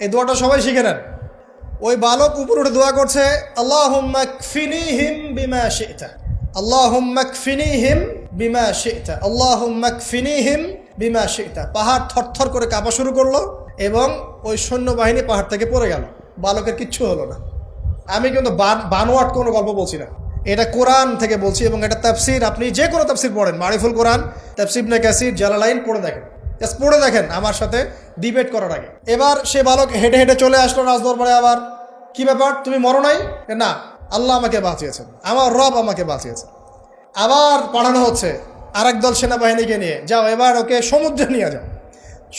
এই দোয়াটা সবাই শিখে নেন। ওই বালক উপরে উঠে দোয়া করছে, আল্লাহুম্মা কফিনিহিম বিমা শি'তা, আল্লাহুম্মা কফিনিহিম বিমা শি'তা, আল্লাহুম্মা কফিনিহিম বিমা শি'তা। পাহাড় থরথর করে কাঁপা শুরু করলো এবং ওই সৈন্যবাহিনী পাহাড় থেকে পড়ে গেল। বালকের কিচ্ছু হলো না। আমি কিন্তু বানোয়াট কোনো গল্প বলছি না, এটা কোরআন থেকে বলছি এবং এটা তাফসির। আপনি যে কোনো তাফসির পড়েন, মারিফুল কোরআন, তাফসির ইবনে কাসির, জালালাইন পড়ে দেখেন, জাস্ট পড়ে দেখেন আমার সাথে ডিবেট করার আগে। এবার সে বালক হেঁটে হেঁটে চলে আসলো রাজদরবারে। আবার কি ব্যাপার, তুমি মরো নাই? না, আল্লাহ আমাকে বাঁচিয়েছেন, আমার রব আমাকে বাঁচিয়েছেন। আবার পাঠানো হচ্ছে আরেক দল সেনাবাহিনীকে নিয়ে, যাও এবার ওকে সমুদ্রে নিয়ে যাও,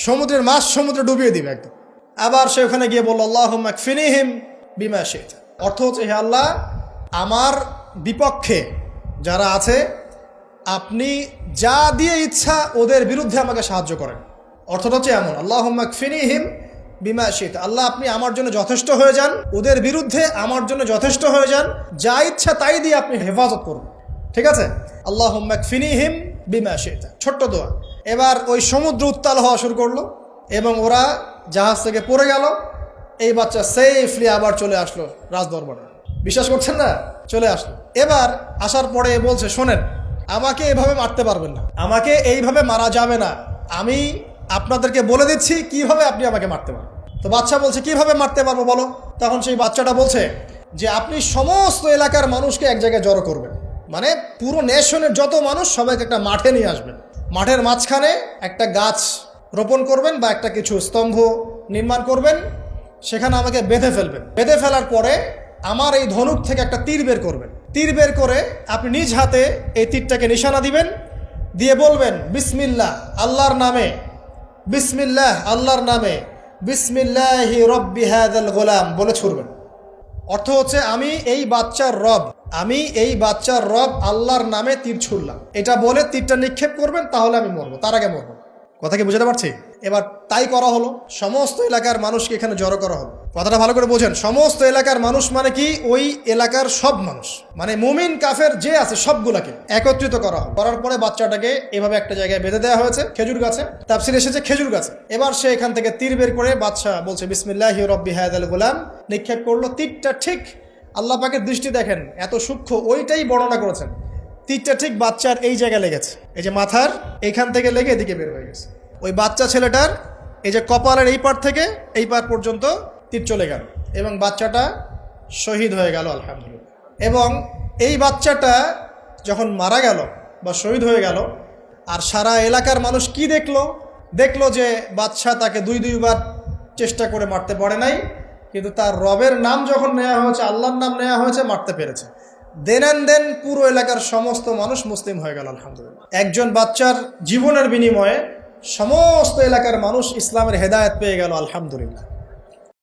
সমুদ্রের মাছ সমুদ্রে ডুবিয়ে দিবে একদম। আবার সে ওখানে গিয়ে বলল, আল্লাহুম্মা কফিনিহিম বিমা শি'তা। অর্থ হচ্ছে, হে আল্লাহ, আমার বিপক্ষে যারা আছে আপনি যা দিয়ে ইচ্ছা ওদের বিরুদ্ধে আমাকে সাহায্য করেন। অর্থটা হচ্ছে এমন, আল্লাহুম্মা কফিনিহিম বিমা শি'তা, আল্লাহ আপনি আমার জন্য যথেষ্ট হয়ে যান, ওদের বিরুদ্ধে আমার জন্য যথেষ্ট হয়ে যান, যা ইচ্ছা তাই দিয়ে আপনি হেফাজত করুন। ঠিক আছে, আল্লাহুম্মা কফিনিহিম বিমা শি'তা, ছোট্ট দোয়া। এবার ওই সমুদ্র উত্তাল হওয়া শুরু করলো এবং ওরা জাহাজ থেকে পড়ে গেল। এই বাচ্চা সেফলি আবার চলে আসলো রাজদরবারে। বিশ্বাস করছেন না? চলে আসলো। এবার আসার পরে বলছে, শোনেন, আমাকে এভাবে মারতে পারবেন না, আমাকে এইভাবে মারা যাবে না, আমি আপনাদেরকে বলে দিচ্ছি কিভাবে আপনি আমাকে মারতে পারবেন। তো বাচ্চা বলছে, কিভাবে মারতে পারবো বলো? তখন সেই বাচ্চাটা বলছে যে আপনি সমস্ত এলাকার মানুষকে এক জায়গায় জড়ো করবেন, মানে পুরো নেশনের যত মানুষ সবাইকে একটা মাঠে নিয়ে আসবেন, মাঠের মাঝখানে একটা গাছ রোপণ করবেন বা একটা কিছু স্তম্ভ নির্মাণ করবেন, সেখানে আমাকে বেঁধে ফেলবেন। বেঁধে ফেলার পরে আমার এই ধনুক থেকে একটা তীর বের করবেন। তীর বের করে আপনি নিজ হাতে এই তীরটাকে নিশানা দিবেন, দিয়ে বলবেন বিসমিল্লাহ, আল্লাহর নামে, বিসমিল্লাহ, আল্লাহর নামে, বিসমিল্লাহি রব্বি হাযাল গোলাম বলে ছুড়বেন। অর্থ হচ্ছে, আমি এই বাচ্চার রব, আমি এই বাচ্চার রব আল্লাহর নামে তীর ছুড়লাম, এটা বলে তীরটা নিক্ষেপ করবেন, তাহলে আমি মরবো, তার আগে মরবো। কথা কি বুঝতে পারছি? এবার তাই করা হলো, সমস্ত এলাকার মানুষকে এখানে জড়ো করা হলো। কথাটা ভালো করে বোঝেন, সমস্ত এলাকার মানুষ মানে কি? ওই এলাকার সব মানুষ, মানে মুমিন কাফের যে আছে সবগুলাকে একত্রিত করা হলো। করার পরে বাচ্চাটাকে এভাবে একটা জায়গায় বেঁধে দেওয়া হয়েছে, খেজুর গাছে। তাফসিরে এসেছে খেজুর গাছে। এবার সে এখান থেকে তীর বের করে বাচ্চা বলছে বিসমিল্লাহি রব্বি হাযাল গোলাম, নিক্ষেপ করলো। তীরটা ঠিক, আল্লাহ পাকের দৃষ্টি দেখেন এত সূক্ষ্ম, ওইটাই বর্ণনা করেছেন। তীরটা ঠিক বাচ্চার এই জায়গায় লেগেছে, এই যে মাথার এইখান থেকে লেগে এদিকে বের হয়ে গেছে। ওই বাচ্চা ছেলেটার এই যে কপালের এই পার থেকে এই পার পর্যন্ত তীর চলে গেল এবং বাচ্চাটা শহীদ হয়ে গেল, আলহামদুলিল্লাহ। এবং এই বাচ্চাটা যখন মারা গেল বা শহীদ হয়ে গেল, আর সারা এলাকার মানুষ কি দেখলো? দেখলো যে বাচ্চা তাকে দুইবার চেষ্টা করে মারতে পারে নাই, কিন্তু তার রবের নাম যখন নেওয়া হয়েছে, আল্লাহর নাম নেওয়া হয়েছে, মারতে পেরেছে। দেন পুরো এলাকার সমস্ত মানুষ মুসলিম হয়ে গেল, আলহামদুলিল্লাহ। একজন বাচ্চার জীবনের বিনিময়ে সমস্ত এলাকার মানুষ ইসলামের হেদায়েত পেয়ে গেল, আলহামদুলিল্লাহ।